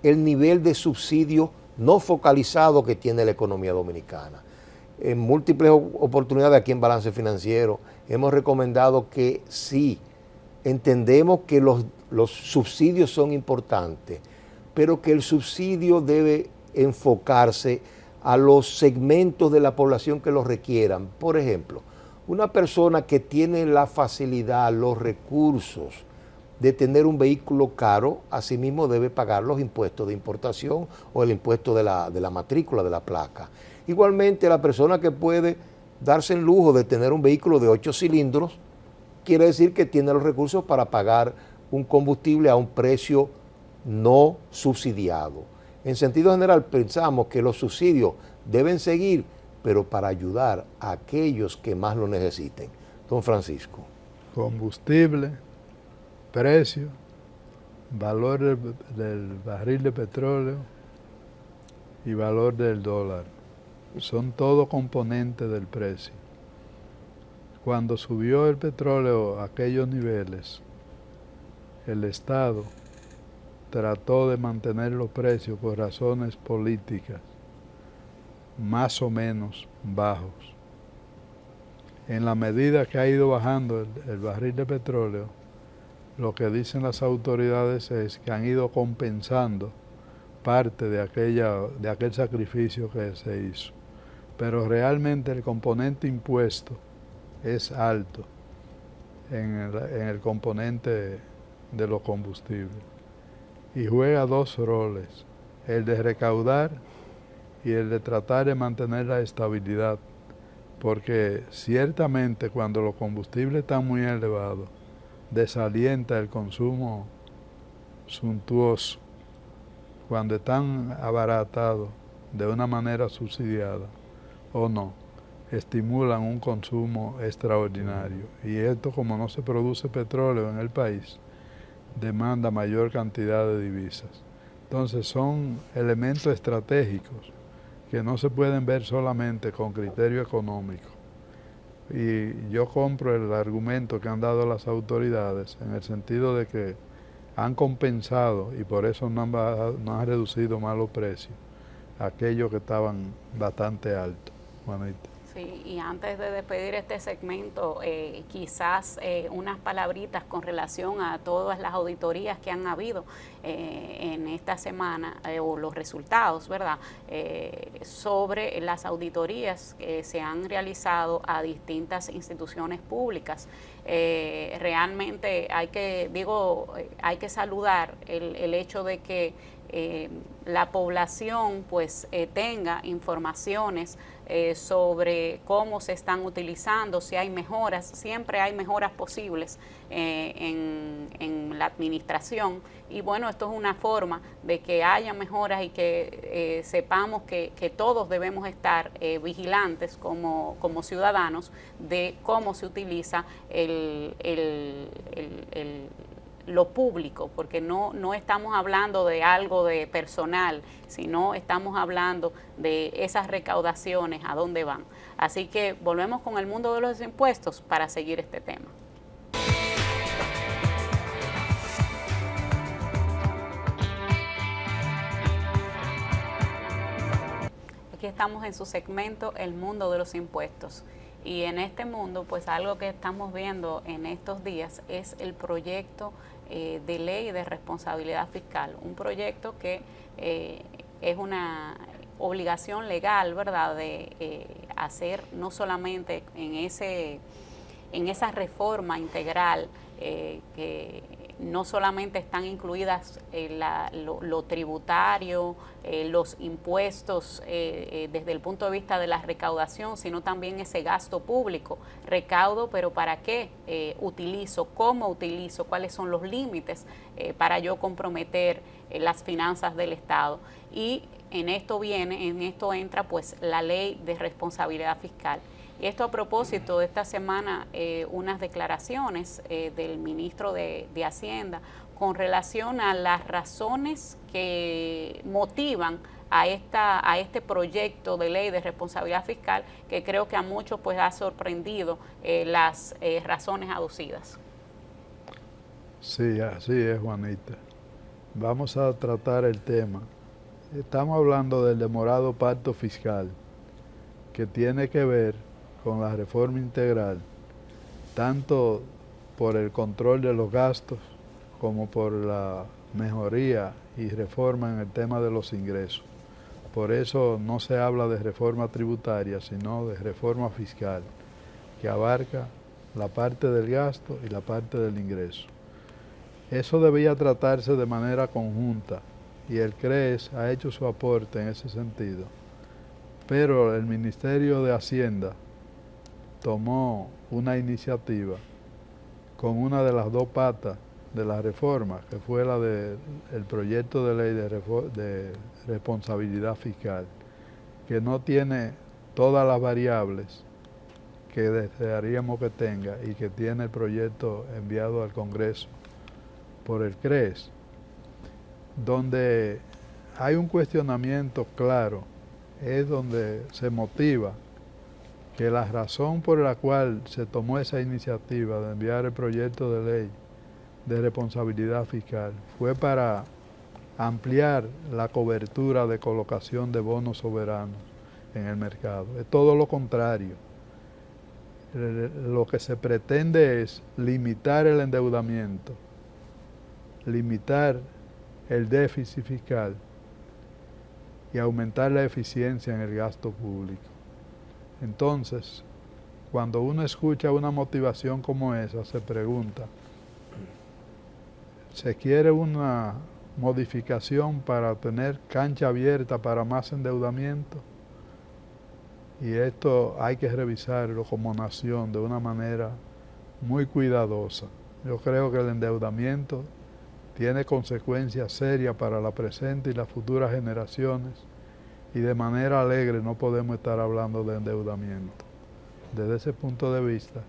el nivel de subsidio no focalizado que tiene la economía dominicana. En múltiples oportunidades aquí en Balance Financiero hemos recomendado que sí, entendemos que los subsidios son importantes, pero que el subsidio debe enfocarse a los segmentos de la población que los requieran. Por ejemplo, una persona que tiene la facilidad, los recursos de tener un vehículo caro, asimismo debe pagar los impuestos de importación o el impuesto de la matrícula de la placa. Igualmente, la persona que puede darse el lujo de tener un vehículo de 8 cilindros, quiere decir que tiene los recursos para pagar un combustible a un precio no subsidiado. En sentido general, pensamos que los subsidios deben seguir, pero para ayudar a aquellos que más lo necesiten. Don Francisco. Combustible, precio, valor del barril de petróleo y valor del dólar. Son todo componentes del precio. Cuando subió el petróleo a aquellos niveles, el Estado trató de mantener los precios por razones políticas más o menos bajos. En la medida que ha ido bajando el barril de petróleo, lo que dicen las autoridades es que han ido compensando parte de aquel sacrificio que se hizo. Pero realmente el componente impuesto es alto en el componente de los combustibles y juega dos roles, el de recaudar y el de tratar de mantener la estabilidad, porque ciertamente cuando los combustibles están muy elevados, desalienta el consumo suntuoso. Cuando están abaratados de una manera subsidiada o no, estimulan un consumo extraordinario. Y esto, como no se produce petróleo en el país, demanda mayor cantidad de divisas. Entonces son elementos estratégicos que no se pueden ver solamente con criterio económico. Y yo compro el argumento que han dado las autoridades en el sentido de que han compensado y por eso no han reducido más los precios, aquellos que estaban bastante altos. Juanita. Sí, y antes de despedir este segmento, quizás unas palabritas con relación a todas las auditorías que han habido en esta semana, o los resultados, ¿verdad? Sobre las auditorías que se han realizado a distintas instituciones públicas. Realmente hay que saludar el hecho de que la población pues tenga informaciones sobre cómo se están utilizando, si hay mejoras, siempre hay mejoras posibles en la administración y bueno, esto es una forma de que haya mejoras y que sepamos que todos debemos estar vigilantes como ciudadanos de cómo se utiliza lo público, porque no estamos hablando de algo de personal, sino estamos hablando de esas recaudaciones, a dónde van. Así que volvemos con el mundo de los impuestos para seguir este tema. Aquí estamos en su segmento El Mundo de los Impuestos. Y en este mundo, pues algo que estamos viendo en estos días es el proyecto de ley de responsabilidad fiscal. Un proyecto que es obligación legal, ¿verdad?, de hacer no solamente en esa reforma integral que no solamente están incluidas lo tributario, los impuestos desde el punto de vista de la recaudación, sino también ese gasto público. Recaudo, pero ¿para qué utilizo? ¿Cómo utilizo? ¿Cuáles son los límites para yo comprometer las finanzas del Estado? Y en esto entra pues la ley de responsabilidad fiscal. Y esto a propósito de esta semana, unas declaraciones del ministro de Hacienda con relación a las razones que motivan a este proyecto de ley de responsabilidad fiscal, que creo que a muchos pues ha sorprendido las razones aducidas. Sí, así es, Juanita. Vamos a tratar el tema. Estamos hablando del demorado pacto fiscal, que tiene que ver con la reforma integral, tanto por el control de los gastos como por la mejoría y reforma en el tema de los ingresos. Por eso no se habla de reforma tributaria, sino de reforma fiscal, que abarca la parte del gasto y la parte del ingreso. Eso debía tratarse de manera conjunta y el CREES ha hecho su aporte en ese sentido. Pero el Ministerio de Hacienda tomó una iniciativa con una de las dos patas de la reforma, que fue la del proyecto de ley de responsabilidad fiscal, que no tiene todas las variables que desearíamos que tenga y que tiene el proyecto enviado al Congreso por el CREES, donde hay un cuestionamiento claro, es donde se motiva que la razón por la cual se tomó esa iniciativa de enviar el proyecto de ley de responsabilidad fiscal fue para ampliar la cobertura de colocación de bonos soberanos en el mercado. Es todo lo contrario. Lo que se pretende es limitar el endeudamiento, limitar el déficit fiscal y aumentar la eficiencia en el gasto público. Entonces, cuando uno escucha una motivación como esa, se pregunta, ¿se quiere una modificación para tener cancha abierta para más endeudamiento? Y esto hay que revisarlo como nación de una manera muy cuidadosa. Yo creo que el endeudamiento tiene consecuencias serias para la presente y las futuras generaciones, y de manera alegre no podemos estar hablando de endeudamiento. Desde ese punto de vista,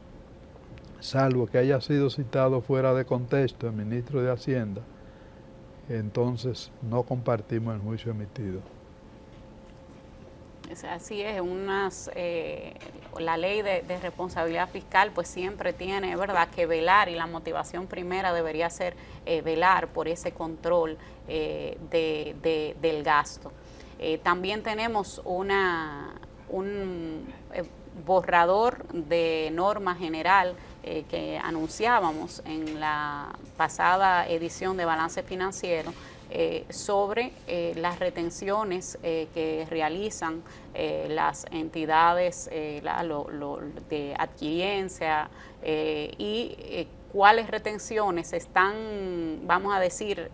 salvo que haya sido citado fuera de contexto el ministro de Hacienda, entonces no compartimos el juicio emitido. Así es, la ley de responsabilidad fiscal pues siempre tiene, ¿verdad?, que velar, y la motivación primera debería ser velar por ese control del gasto. También tenemos un borrador de norma general que anunciábamos en la pasada edición de Balance Financiero, sobre las retenciones que realizan las entidades de adquiriencia y cuáles retenciones están, vamos a decir,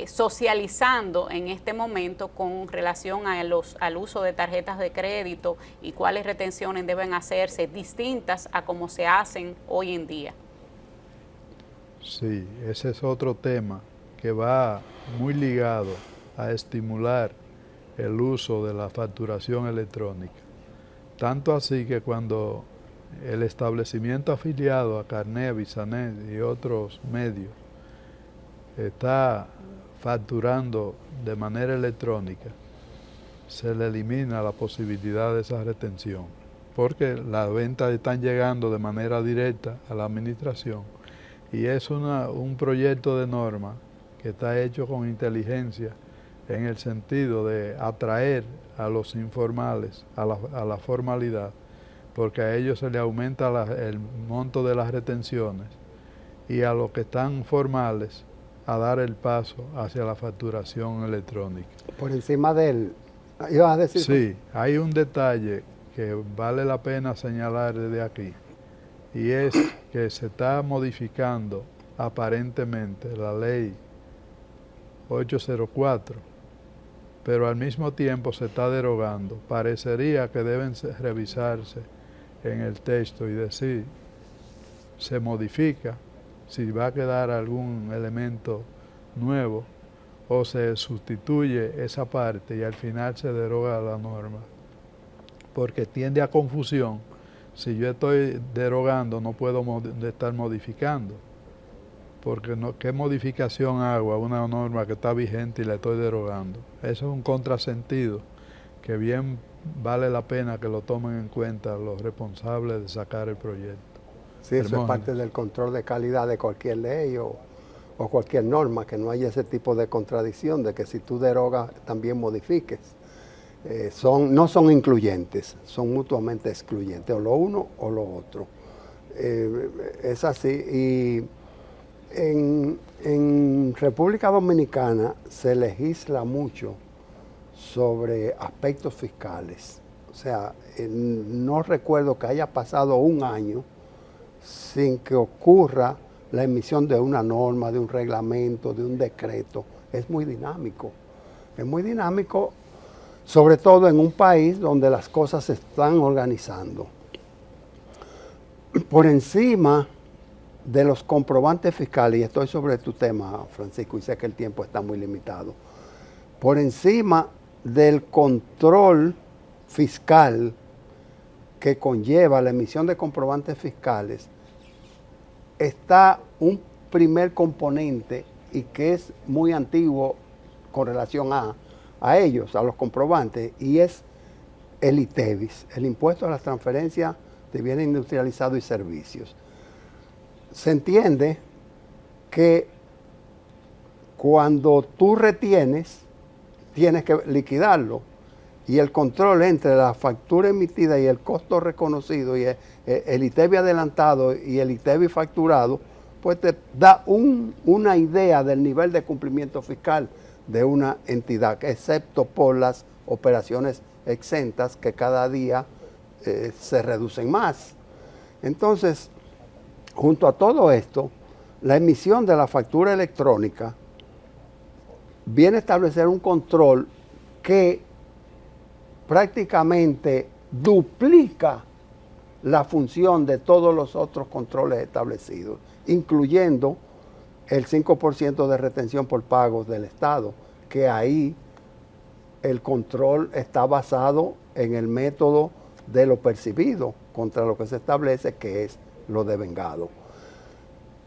socializando en este momento con relación al uso de tarjetas de crédito y cuáles retenciones deben hacerse distintas a como se hacen hoy en día. Sí, ese es otro tema que va muy ligado a estimular el uso de la facturación electrónica. Tanto así que cuando el establecimiento afiliado a Carnet, Bisanet y otros medios está facturando de manera electrónica, se le elimina la posibilidad de esa retención, porque las ventas están llegando de manera directa a la administración, y es un proyecto de norma que está hecho con inteligencia en el sentido de atraer a los informales a la formalidad, porque a ellos se les aumenta el monto de las retenciones, y a los que están formales a dar el paso hacia la facturación electrónica. Por encima del... ¿Ibas a decir? Sí, hay un detalle que vale la pena señalar desde aquí, y es que se está modificando aparentemente la ley 804, pero al mismo tiempo se está derogando. Parecería que deben revisarse en el texto y decir, se modifica, si va a quedar algún elemento nuevo, o se sustituye esa parte y al final se deroga la norma, porque tiende a confusión. Si yo estoy derogando, no puedo estar modificando, porque ¿qué modificación hago a una norma que está vigente y la estoy derogando? Eso es un contrasentido que bien vale la pena que lo tomen en cuenta los responsables de sacar el proyecto. Sí, eso es parte del control de calidad de cualquier ley o cualquier norma, que no haya ese tipo de contradicción, de que si tú derogas también modifiques. No son incluyentes, son mutuamente excluyentes, o lo uno o lo otro. Es así. Y en República Dominicana se legisla mucho sobre aspectos fiscales. O sea, no recuerdo que haya pasado un año sin que ocurra la emisión de una norma, de un reglamento, de un decreto. Es muy dinámico. Es muy dinámico, sobre todo en un país donde las cosas se están organizando. Por encima de los comprobantes fiscales, y estoy sobre tu tema, Francisco, y sé que el tiempo está muy limitado, por encima del control fiscal que conlleva la emisión de comprobantes fiscales, está un primer componente y que es muy antiguo con relación a ellos, a los comprobantes, y es el ITEVIS, el impuesto a las transferencias de bienes industrializados y servicios. Se entiende que cuando tú retienes, tienes que liquidarlo, y el control entre la factura emitida y el costo reconocido y el ITEVIS adelantado y el ITEVIS facturado, pues te da una idea del nivel de cumplimiento fiscal de una entidad, excepto por las operaciones exentas que cada día se reducen más. Entonces, junto a todo esto, la emisión de la factura electrónica viene a establecer un control que prácticamente duplica la función de todos los otros controles establecidos, incluyendo el 5% de retención por pagos del Estado, que ahí el control está basado en el método de lo percibido contra lo que se establece, que es lo devengado.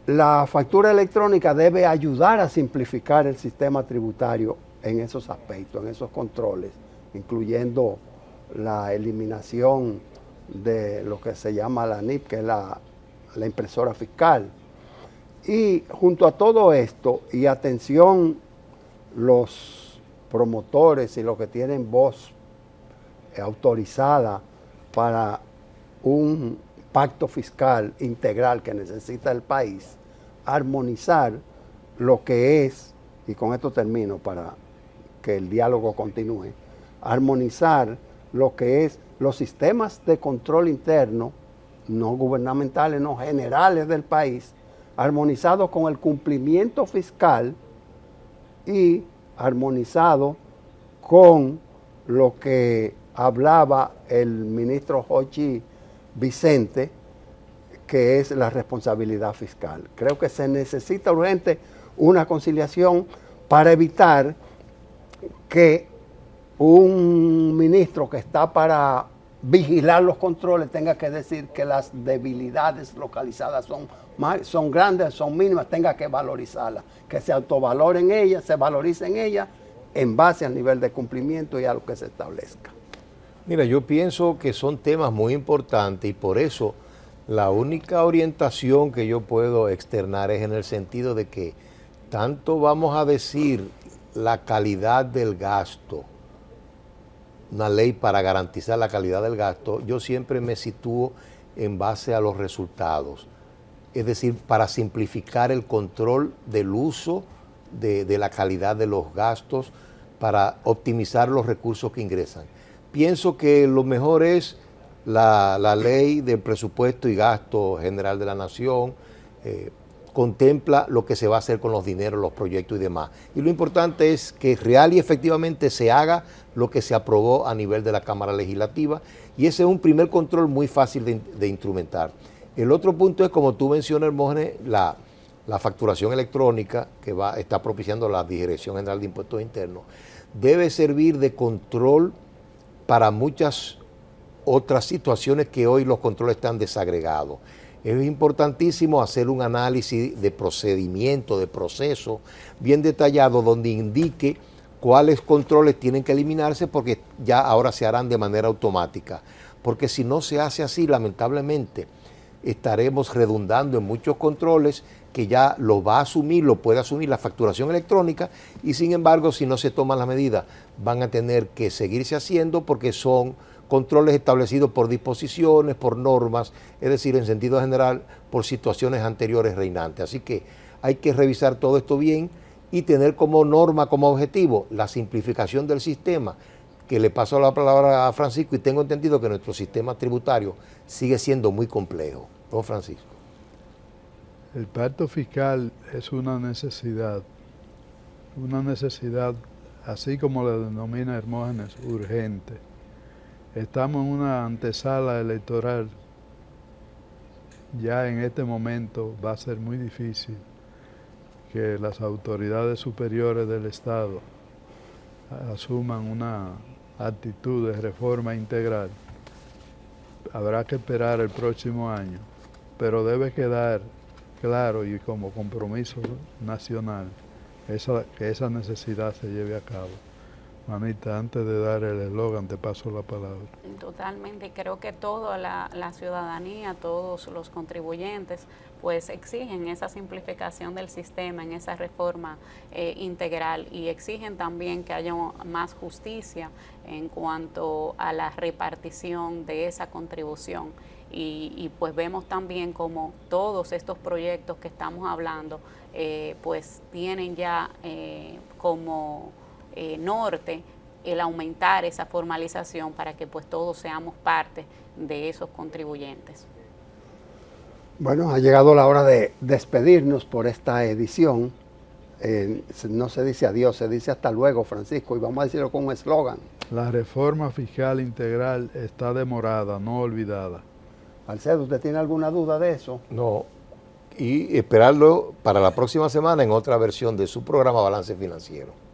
La factura electrónica debe ayudar a simplificar el sistema tributario en esos aspectos, en esos controles, incluyendo la eliminación de lo que se llama la NIP, que es la impresora fiscal. Y junto a todo esto, y atención los promotores y los que tienen voz autorizada para un pacto fiscal integral que necesita el país, armonizar lo que es, y con esto termino para que el diálogo continúe, armonizar lo que es los sistemas de control interno, no gubernamentales, no generales del país, armonizado con el cumplimiento fiscal y armonizado con lo que hablaba el ministro Jochi Vicente, que es la responsabilidad fiscal. Creo que se necesita urgente una conciliación para evitar que un ministro que está para vigilar los controles tenga que decir que las debilidades localizadas son grandes, son mínimas, tenga que valorizarlas, que se autovaloren ellas, se valoricen ellas en base al nivel de cumplimiento y a lo que se establezca. Mira, yo pienso que son temas muy importantes y por eso la única orientación que yo puedo externar es en el sentido de que tanto vamos a decir la calidad del gasto, una ley para garantizar la calidad del gasto, yo siempre me sitúo en base a los resultados. Es decir, para simplificar el control del uso de la calidad de los gastos para optimizar los recursos que ingresan. Pienso que lo mejor es la ley del presupuesto y gasto general de la nación, contempla lo que se va a hacer con los dineros, los proyectos y demás. Y lo importante es que real y efectivamente se haga lo que se aprobó a nivel de la Cámara Legislativa, y ese es un primer control muy fácil de instrumentar. El otro punto es, como tú mencionas, Hermógenes, la facturación electrónica que está propiciando la Dirección General de Impuestos Internos, debe servir de control para muchas otras situaciones que hoy los controles están desagregados. Es importantísimo hacer un análisis de procedimiento, de proceso bien detallado, donde indique cuáles controles tienen que eliminarse, porque ya ahora se harán de manera automática. Porque si no se hace así, lamentablemente, estaremos redundando en muchos controles que ya lo puede asumir la facturación electrónica, y sin embargo, si no se toman las medidas, van a tener que seguirse haciendo, porque son controles establecidos por disposiciones, por normas, es decir, en sentido general, por situaciones anteriores reinantes. Así que hay que revisar todo esto bien y tener como norma, como objetivo, la simplificación del sistema, que le paso la palabra a Francisco, y tengo entendido que nuestro sistema tributario sigue siendo muy complejo. Don Francisco. El pacto fiscal es una necesidad, así como le denomina Hermógenes, urgente. Estamos en una antesala electoral. Ya en este momento va a ser muy difícil que las autoridades superiores del Estado asuman una actitud de reforma integral. Habrá que esperar el próximo año, pero debe quedar claro y como compromiso nacional que esa necesidad se lleve a cabo. Manita, antes de dar el eslogan, te paso la palabra. Totalmente, creo que toda la ciudadanía, todos los contribuyentes, pues exigen esa simplificación del sistema, en esa reforma integral, y exigen también que haya más justicia en cuanto a la repartición de esa contribución. Y pues vemos también como todos estos proyectos que estamos hablando, pues tienen ya como norte el aumentar esa formalización para que pues todos seamos parte de esos contribuyentes. Bueno, ha llegado la hora de despedirnos por esta edición. No se dice adiós, se dice hasta luego, Francisco, y vamos a decirlo con un eslogan. La reforma fiscal integral está demorada, no olvidada. Alcedo, ¿usted tiene alguna duda de eso? No, y esperarlo para la próxima semana en otra versión de su programa Balance Financiero.